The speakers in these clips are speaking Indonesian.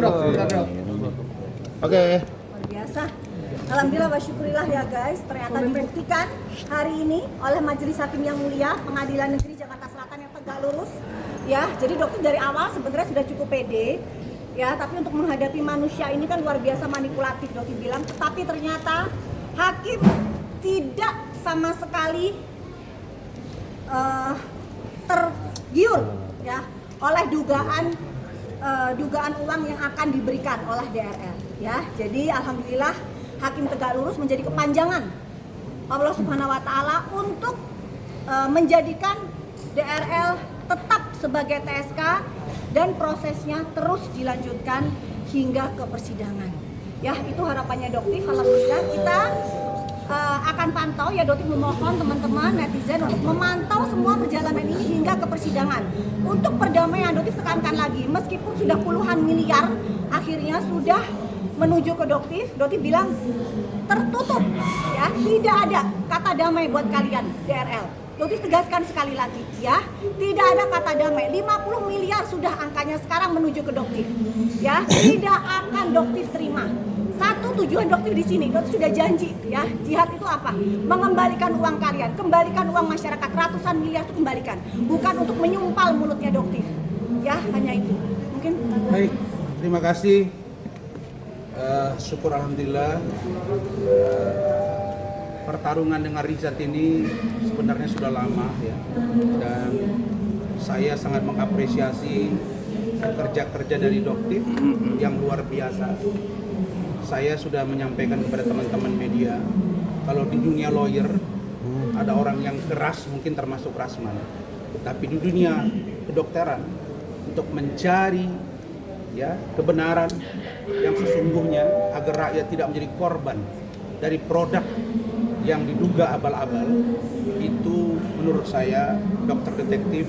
dok. Oke. Luar biasa. Alhamdulillah wa syukurillah ya guys, ternyata dibuktikan hari ini oleh Majelis Hakim yang Mulia Pengadilan Negeri Jakarta Selatan yang tegak lurus. Ya, jadi dokter dari awal sebenarnya sudah cukup pede. Ya, tapi untuk menghadapi manusia ini kan luar biasa manipulatif dokter bilang. Tetapi ternyata hakim tidak sama sekali tergiur ya oleh dugaan uang yang akan diberikan oleh DRL ya. Jadi alhamdulillah hakim tegak lurus menjadi kepanjangan Allah Subhanahu wa taala untuk menjadikan DRL tetap sebagai TSK dan prosesnya terus dilanjutkan hingga ke persidangan. Ya, itu harapannya Doktif. Alhamdulillah kita akan pantau ya, Doktif memohon teman-teman netizen untuk memantau semua perjalanan ini hingga ke persidangan. Untuk perdamaian Doktif tekankan lagi, meskipun sudah puluhan miliar akhirnya sudah menuju ke Doktif bilang tertutup ya, tidak ada kata damai buat kalian DRL. Doktif tegaskan sekali lagi ya, tidak ada kata damai. 50 miliar sudah angkanya sekarang menuju ke Doktif ya, tidak akan Doktif terima. Satu tujuan Doktif di sini, Doktif sudah janji ya, jihad itu apa? Mengembalikan uang kalian, kembalikan uang masyarakat, ratusan miliar itu kembalikan, bukan untuk menyumpal mulutnya Doktif ya, hanya itu. Mungkin Baik, terima kasih. Syukur alhamdulillah. Pertarungan dengan Rizat ini sebenarnya sudah lama ya, dan saya sangat mengapresiasi kerja-kerja dari Doktif yang luar biasa. Saya sudah menyampaikan kepada teman-teman media, kalau di dunia lawyer ada orang yang keras, mungkin termasuk Rasman, tapi di dunia kedokteran untuk mencari ya kebenaran yang sesungguhnya agar rakyat tidak menjadi korban dari produk yang diduga abal-abal, itu menurut saya dokter detektif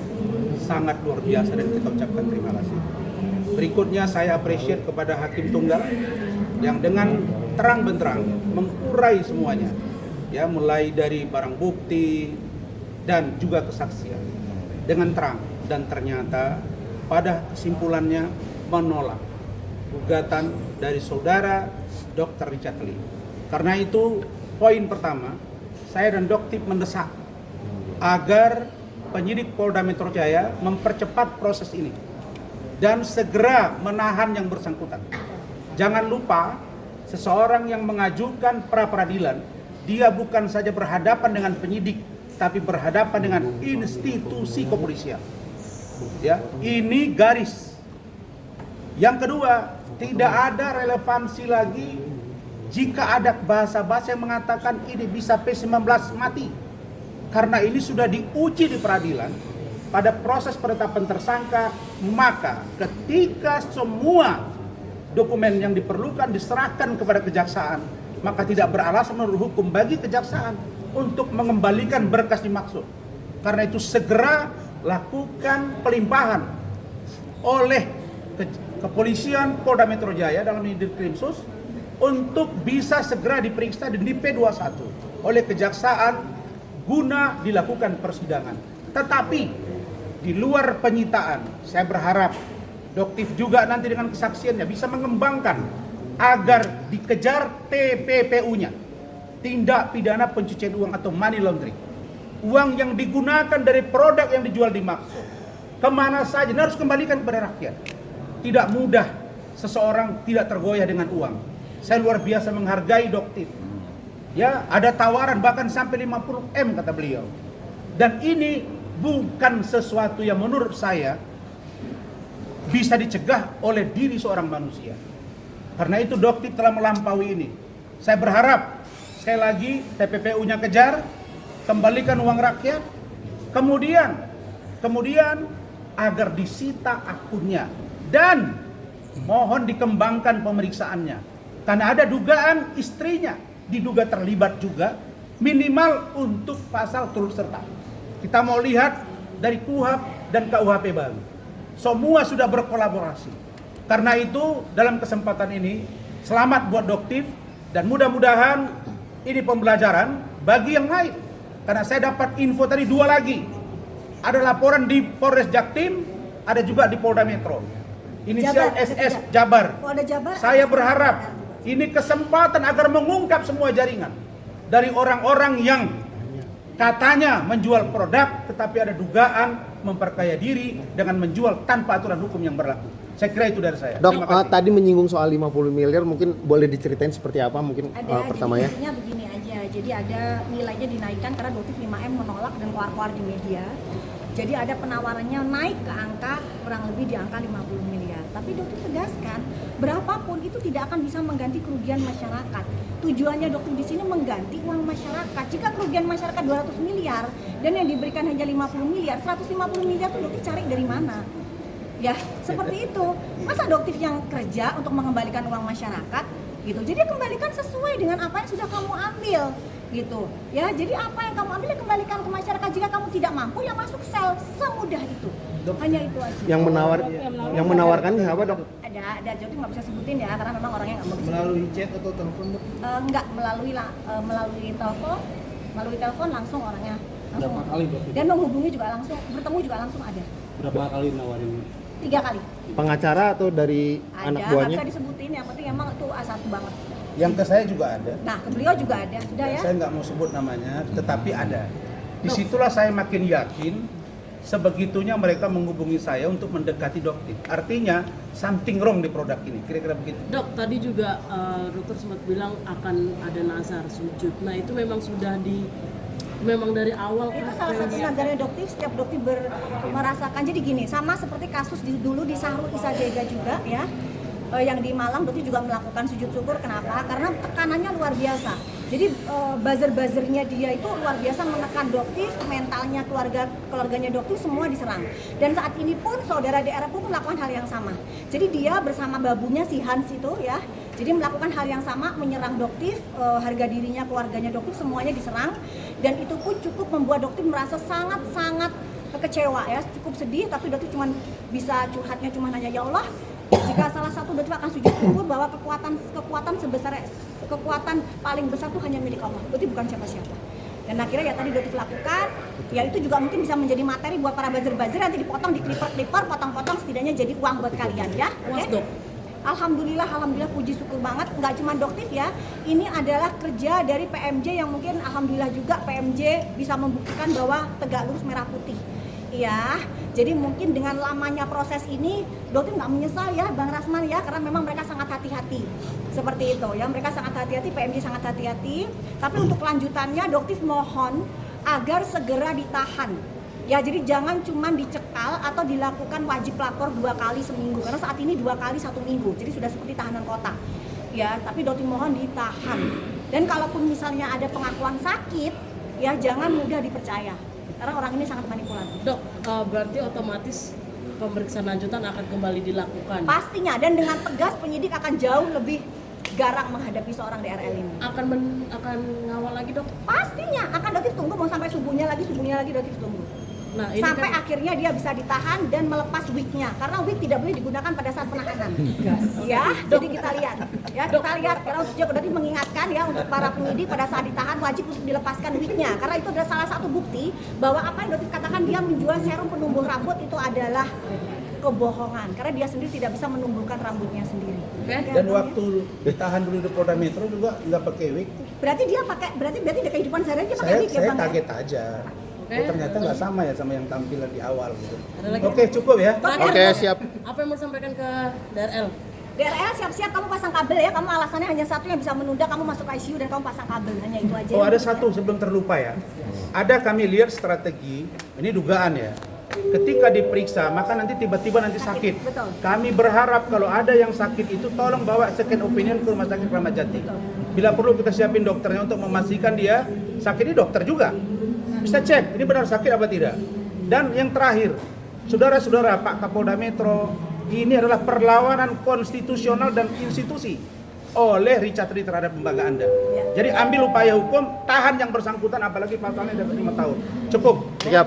sangat luar biasa dan kita ucapkan terima kasih. Berikutnya saya appreciate kepada Hakim Tunggal yang dengan terang benderang mengurai semuanya ya, mulai dari barang bukti dan juga kesaksian dengan terang, dan ternyata pada kesimpulannya menolak gugatan dari saudara Dr. Richard Lee. Karena itu poin pertama, saya dan Doktif mendesak agar penyidik Polda Metro Jaya mempercepat proses ini dan segera menahan yang bersangkutan. Jangan lupa, seseorang yang mengajukan pra-peradilan, dia bukan saja berhadapan dengan penyidik, tapi berhadapan dengan institusi kepolisian. Ya, ini garis. Yang kedua, tidak ada relevansi lagi jika ada bahasa-bahasa yang mengatakan ini bisa P19 mati. Karena ini sudah diuji di peradilan pada proses penetapan tersangka, maka ketika semua dokumen yang diperlukan diserahkan kepada kejaksaan, maka tidak beralasan menurut hukum bagi kejaksaan untuk mengembalikan berkas dimaksud. Karena itu segera lakukan pelimpahan oleh kepolisian Polda Metro Jaya dalam ini Ditkrimsus untuk bisa segera diperiksa di P21 oleh kejaksaan guna dilakukan persidangan. Tetapi di luar penyitaan, saya berharap Doktif juga nanti dengan kesaksiannya bisa mengembangkan agar dikejar TPPU-nya, tindak pidana pencucian uang atau money laundering. Uang yang digunakan dari produk yang dijual dimaksud kemana saja, harus kembalikan kepada rakyat. Tidak mudah seseorang tidak tergoyah dengan uang. Saya luar biasa menghargai Doktif. Ya, ada tawaran bahkan sampai 50 M kata beliau. Dan ini bukan sesuatu yang menurut saya bisa dicegah oleh diri seorang manusia. Karena itu Doktif telah melampaui ini. Saya berharap sekali lagi TPPU-nya kejar, kembalikan uang rakyat, kemudian agar disita akunnya dan mohon dikembangkan pemeriksaannya. Karena ada dugaan istrinya diduga terlibat juga, minimal untuk pasal turut serta. Kita mau lihat dari KUHP dan KUHP baru. Semua sudah berkolaborasi. Karena itu dalam kesempatan ini selamat buat Doktif dan mudah-mudahan ini pembelajaran bagi yang lain. Karena saya dapat info tadi 2 lagi. Ada laporan di Polres Jaktim, ada juga di Polda Metro. inisial Jabar, SS ada Jabar. Polda Jabar. Saya berharap ini kesempatan agar mengungkap semua jaringan dari orang-orang yang katanya menjual produk tetapi ada dugaan memperkaya diri dengan menjual tanpa aturan hukum yang berlaku. Saya kira itu dari saya. Dok, Terima kasih. tadi menyinggung soal 50 miliar, mungkin boleh diceritain seperti apa mungkin pertamanya? Jadi intinya begini aja, jadi ada nilainya dinaikkan karena Doktif 5M menolak dan keluar-keluar di media. Jadi ada penawarannya naik ke angka kurang lebih di angka 50 miliar. Tapi Doktif tegaskan, berapapun itu tidak akan bisa mengganti kerugian masyarakat. Tujuannya Doktif di sini mengganti uang masyarakat. Jika kerugian masyarakat 200 miliar dan yang diberikan hanya 50 miliar, 150 miliar itu Doktif cari dari mana? Ya, seperti itu. Masa Doktif yang kerja untuk mengembalikan uang masyarakat gitu. Jadi kembalikan sesuai dengan apa yang sudah kamu ambil gitu. Ya, jadi apa yang kamu ambil kembalikan ke masyarakat. Jika kamu tidak mampu ya masuk sel, semudah itu. Hanya itu aja. Yang menawarkan siapa, Dok? Ada Doktif nggak bisa sebutin ya karena memang orangnya nggak mau disebut. Melalui chat atau telepon, Dok? Enggak, melalui telepon langsung orangnya. Berapa kali, Dok? Dan menghubungi juga langsung, bertemu juga langsung ada. Berapa kali nawarin? 3 kali. Pengacara atau dari anak Ada, buahnya? nggak bisa disebutin, yang penting emang itu A1 banget. Yang ke saya juga ada. Nah, ke beliau juga ada, sudah ya. Saya nggak mau sebut namanya, tetapi ada. Disitulah saya makin yakin sebegitunya mereka menghubungi saya untuk mendekati Doktif. Artinya something wrong di produk ini, kira-kira begitu. Dok, tadi juga dokter sempat bilang akan ada nazar sujud. Nah itu memang sudah memang dari awal Itu salah satu nagarnya Doktif, setiap Doktif merasakan. Jadi gini, sama seperti kasus dulu di Sahrul Isa Jega juga ya, yang di Malang Doktif juga melakukan sujud syukur. Kenapa? Karena tekanannya luar biasa. Jadi buzzer-buzzernya dia itu luar biasa menekan Doktif, mentalnya keluarganya Doktif semua diserang. Dan saat ini pun saudara daerah pun melakukan hal yang sama. Jadi dia bersama babunya si Hans itu ya, jadi melakukan hal yang sama, menyerang Doktif, harga dirinya, keluarganya Doktif semuanya diserang. Dan itu pun cukup membuat Doktif merasa sangat-sangat kecewa ya, cukup sedih. Tapi Doktif cuma bisa curhatnya cuma hanya ya Allah, jika salah satu Doktif akan sujud syukur bahwa kekuatan paling besar itu hanya milik Allah. Doktif bukan siapa-siapa. Dan akhirnya ya tadi Doktif lakukan, ya itu juga mungkin bisa menjadi materi buat para buzzer-buzzer, nanti dipotong, diklipper, potong-potong, setidaknya jadi uang buat kalian ya. Oke? Alhamdulillah puji syukur banget, nggak cuma Doktif ya, ini adalah kerja dari PMJ yang mungkin alhamdulillah juga PMJ bisa membuktikan bahwa tegak lurus merah putih. Ya, jadi mungkin dengan lamanya proses ini Doktif nggak menyesal ya Bang Rasman ya, karena memang mereka sangat hati-hati seperti itu ya, mereka sangat hati-hati, PMJ sangat hati-hati. Tapi untuk kelanjutannya Doktif mohon agar segera ditahan. Ya, jadi jangan cuma dicekal atau dilakukan wajib lapor 2 kali seminggu, karena saat ini 2 kali 1 minggu, jadi sudah seperti tahanan kota. Ya, tapi Doktif mohon ditahan. Dan kalaupun misalnya ada pengakuan sakit, ya jangan mudah dipercaya, karena orang ini sangat manipulatif. Dok, berarti otomatis pemeriksaan lanjutan akan kembali dilakukan. Pastinya, dan dengan tegas penyidik akan jauh lebih garang menghadapi seorang DRL ini. Akan ngawal lagi dok? Pastinya akan Doktif tunggu, mau sampai subuhnya lagi Doktif tunggu. Nah, ini sampai kan akhirnya dia bisa ditahan dan melepas wignya, karena wig tidak boleh digunakan pada saat penahanan. Ya, jadi kita lihat. Ya, kita lihat. Karena sejak Doktif mengingatkan ya untuk para penyidik pada saat ditahan wajib untuk dilepaskan wignya, karena itu adalah salah satu bukti bahwa apa yang Doktif katakan dia menjual serum penumbuh rambut itu adalah kebohongan, karena dia sendiri tidak bisa menumbuhkan rambutnya sendiri. Dan waktu ditahan dulu di Polda Metro juga nggak pakai wig. Berarti dia di kehidupan sehari-hari dia pakai wig ya Saya Bang? kaget aja. Oh, ternyata nggak sama ya sama yang tampilan di awal gitu. Ada lagi? Oke, cukup ya. Oke, siap. Apa yang mau disampaikan ke DRL? DRL siap-siap kamu pasang kabel ya, kamu alasannya hanya satu yang bisa menunda kamu masuk ICU dan kamu pasang kabel, hanya itu aja. Oh, ada satu sebelum terlupa ya. Ada kami lihat strategi, ini dugaan ya. Ketika diperiksa, maka nanti tiba-tiba nanti sakit. Betul. Kami berharap kalau ada yang sakit itu tolong bawa second opinion ke Rumah Sakit Kramat Jati. Bila perlu kita siapin dokternya untuk memastikan dia sakit, ini dokter juga. Bisa cek, ini benar sakit apa tidak. Dan yang terakhir, saudara-saudara Pak Kapolda Metro, ini adalah perlawanan konstitusional dan institusi oleh Richard Lee terhadap lembaga Anda. Jadi ambil upaya hukum, tahan yang bersangkutan, apalagi pasalnya dapat 5 tahun. Cukup. Siap.